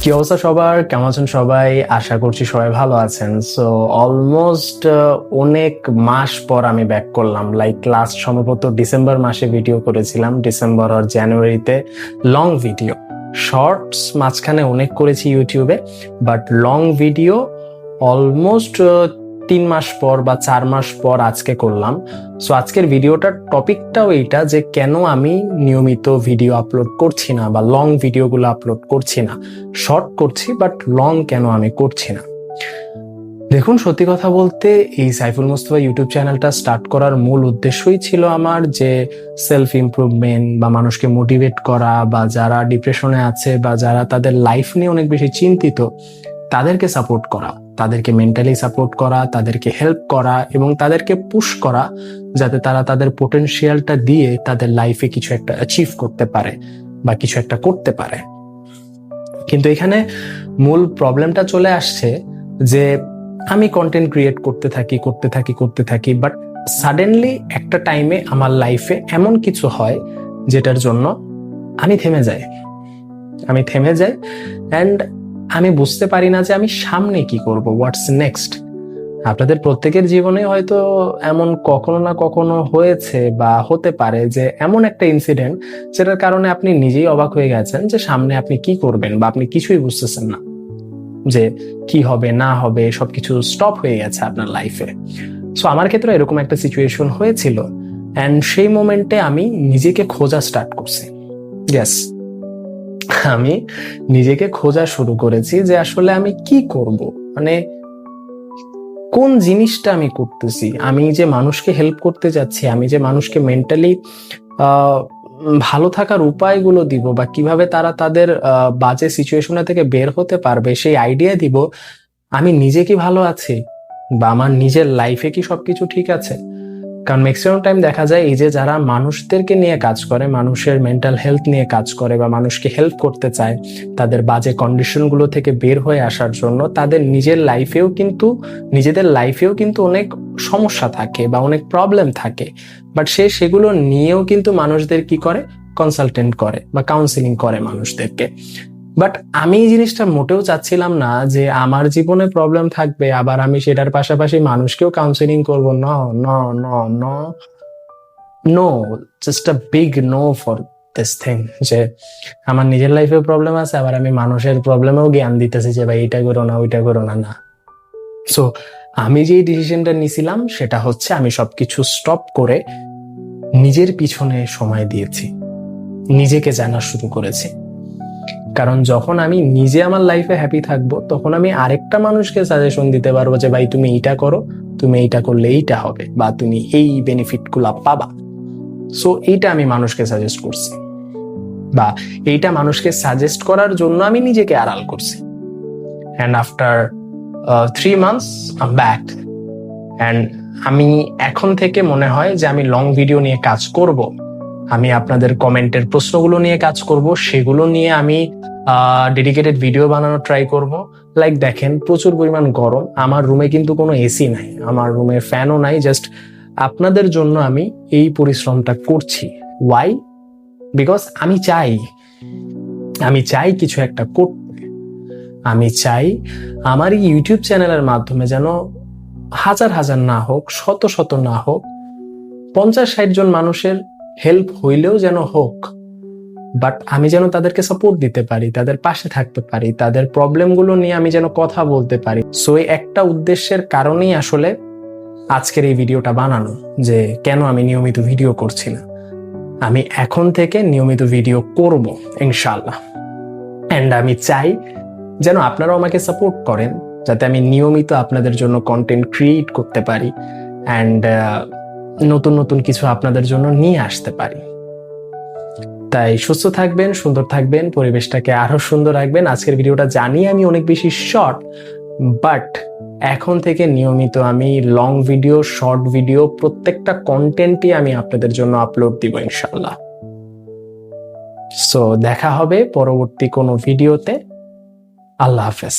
কি অবস্থা সবার, কেমন আছেন সবাই? আশা করছি সবাই ভালো আছেন। সো অলমোস্ট অনেক মাস পর আমি ব্যাক করলাম। লাইক লাস্ট সম্ভবত ডিসেম্বর মাসে ভিডিও করেছিলাম, ডিসেম্বর আর জানুয়ারিতে লং ভিডিও। শর্টস মাঝখানে অনেক করেছি ইউটিউবে, বাট লং ভিডিও অলমোস্ট 3 মাস পর বা 4 মাস পর আজকে করলাম। সো আজকের ভিডিওটার টপিকটাও এইটা যে কেন আমি নিয়মিত ভিডিও আপলোড করছি না বা লং ভিডিওগুলো আপলোড করছি না। শর্ট করছি বাট লং কেন আমি করছি না। দেখুন, সত্যি কথা বলতে এই সাইফুল মুস্তফা ইউটিউব চ্যানেলটা স্টার্ট করার মূল উদ্দেশ্যই ছিল আমার যে সেলফ ইমপ্রুভমেন্ট বা মানুষকে মোটিভেট করা, বা যারা ডিপ্রেশনে আছে বা যারা তাদের লাইফ নিয়ে অনেক বেশি চিন্তিত তাদেরকে সাপোর্ট করা, তাদেরকে মেন্টালি সাপোর্ট করা, তাদেরকে হেল্প করা এবং তাদেরকে পুশ করা যাতে তারা তাদের পোটেনশিয়ালটা দিয়ে তাদের লাইফে কিছু একটা অ্যাচিভ করতে পারে বা কিছু একটা করতে পারে। কিন্তু এখানে মূল প্রবলেমটা চলে আসছে যে আমি কন্টেন্ট ক্রিয়েট করতে থাকি বাট সাডেনলি একটা টাইমে আমার লাইফে এমন কিছু হয় যেটার জন্য আমি থেমে যাই অ্যান্ড আমি বুঝতে পারি না যে আমি সামনে কি করব, হোয়াটস নেক্সট। আপনাদের প্রত্যেকের জীবনে হয়তো এমন কখনো না কখনো হয়েছে বা হতে পারে যে এমন একটা ইনসিডেন্ট যেটার কারণে আপনি নিজেই অবাক হয়ে গেছেন যে সামনে আপনি কি করবেন বা আপনি কিছুই বুঝতেছেন না, যে কি হবে না হবে, সবকিছু স্টপ হয়ে গেছে আপনার লাইফে। সো আমার ক্ষেত্রে এরকম একটা সিচুয়েশন হয়েছিল অ্যান্ড সেই মোমেন্টে আমি নিজেকে খোঁজা স্টার্ট করছি। ইয়েস, আমি নিজেকে খোঁজা শুরু করেছি যে আসলে আমি কি করব, মানে কোন জিনিসটা আমি করতেছি। আমি যে মানুষকে হেল্প করতে যাচ্ছি, আমি যে মানুষকে মেন্টালি ভালো থাকার উপায়গুলো দিব বা কিভাবে তারা তাদের বাজে সিচুয়েশন থেকে বের হতে পারবে সেই আইডিয়া দিব, আমি নিজে কি ভালো আছি বা আমার নিজের লাইফে কি সবকিছু ঠিক আছে। কারণ ম্যাক্সিমাম টাইম দেখা যায় এই যে যারা মানুষদেরকে নিয়ে কাজ করে, মানুষের মেন্টাল হেলথ নিয়ে কাজ করে বা মানুষকে হেল্প করতে চায় তাদের বাজে কন্ডিশনগুলো থেকে বের হয়ে আসার জন্য, তাদের নিজেদের লাইফেও কিন্তু অনেক সমস্যা থাকে বা অনেক প্রবলেম থাকে, বাট সেগুলো নিয়েও কিন্তু মানুষদের কি করে, কনসালটেন্ট করে বা কাউন্সিলিং করে মানুষদেরকে। বাট আমি এই জিনিসটা মোটেও চাচ্ছিলাম না যে আমার জীবনে প্রবলেম থাকবে আবার আমি সেটার পাশাপাশি মানুষকেও কাউন্সিলিং করবো। No no no no no, just a big no for this thing. যে আমার নিজের লাইফে প্রবলেম আছে আবার আমি মানুষের প্রবলেমেও জ্ঞান দিতেছি যে ভাই এটা করো না ওইটা করো না। না, সো আমি যে ডিসিশনটা নিয়েছিলাম সেটা হচ্ছে আমি সবকিছু স্টপ করে নিজের পিছনে সময় দিয়েছি, নিজেকে জানা শুরু করেছি। কারণ যখন আমি নিজে আমার লাইফে হ্যাপি থাকবো তখন আমি আরেকটা মানুষকে সাজেশন দিতে পারবো যে ভাই তুমি এইটা করো, তুমি এইটা করলে এইটা হবে বা তুমি এই বেনিফিট গুলা পাবা। সো এইটা আমি মানুষকে সাজেস্ট করছি বা এইটা মানুষকে সাজেস্ট করার জন্য আমি নিজেকে আড়াল করছি। And after 3 months I back and আমি এখন থেকে মনে হয় যে আমি লং ভিডিও নিয়ে কাজ করব। আমি আপনাদের কমেন্টের প্রশ্নগুলো নিয়ে কাজ করব, সেগুলো নিয়ে আমি ডেডিকেটেড ভিডিও বানানোর ট্রাই করব। লাইক দেখেন, প্রচুর পরিমাণ গরম, আমার রুমে কিন্তু কোনো এসি নাই, আমার রুমে ফ্যানও নাই, জাস্ট আপনাদের জন্য আমি এই পরিশ্রমটা করছি। ওয়াই? বিকজ আমি চাই কিছু একটা করতে। আমি চাই আমার এই ইউটিউব চ্যানেলের মাধ্যমে যেন হাজার হাজার না হোক, শত শত না হোক, 50-60 জন মানুষের হেল্প হইলেও যেন হোক, বাট আমি যেন তাদেরকে সাপোর্ট দিতে পারি, তাদের পাশে থাকতে পারি, তাদের প্রবলেমগুলো নিয়ে আমি যেন কথা বলতে পারি। সো এই একটা উদ্দেশ্যের কারণেই আসলে আজকের এই ভিডিওটা বানানো, যে কেন আমি নিয়মিত ভিডিও করছি না। আমি এখন থেকে নিয়মিত ভিডিও করব ইনশাআল্লাহ। এন্ড আমি চাই যেন আপনারাও আমাকে সাপোর্ট করেন, যাতে আমি নিয়মিত আপনাদের জন্য কন্টেন্ট ক্রিয়েট করতে পারি অ্যান্ড নতুন নতুন কিছু আপনাদের জন্য নিয়ে আসতে পারি। তাই সুস্থ থাকবেন, সুন্দর থাকবেন, পরিবেশটাকে আরো সুন্দর রাখবেন। আজকের ভিডিওটা জানি আমি অনেক বেশি শর্ট, বাট এখন থেকে নিয়মিত আমি লং ভিডিও, শর্ট ভিডিও, প্রত্যেকটা কন্টেন্টই আমি আপনাদের জন্য আপলোড দিব ইনশাআল্লাহ। সো দেখা হবে পরবর্তী কোনো ভিডিওতে। আল্লাহ হাফেজ।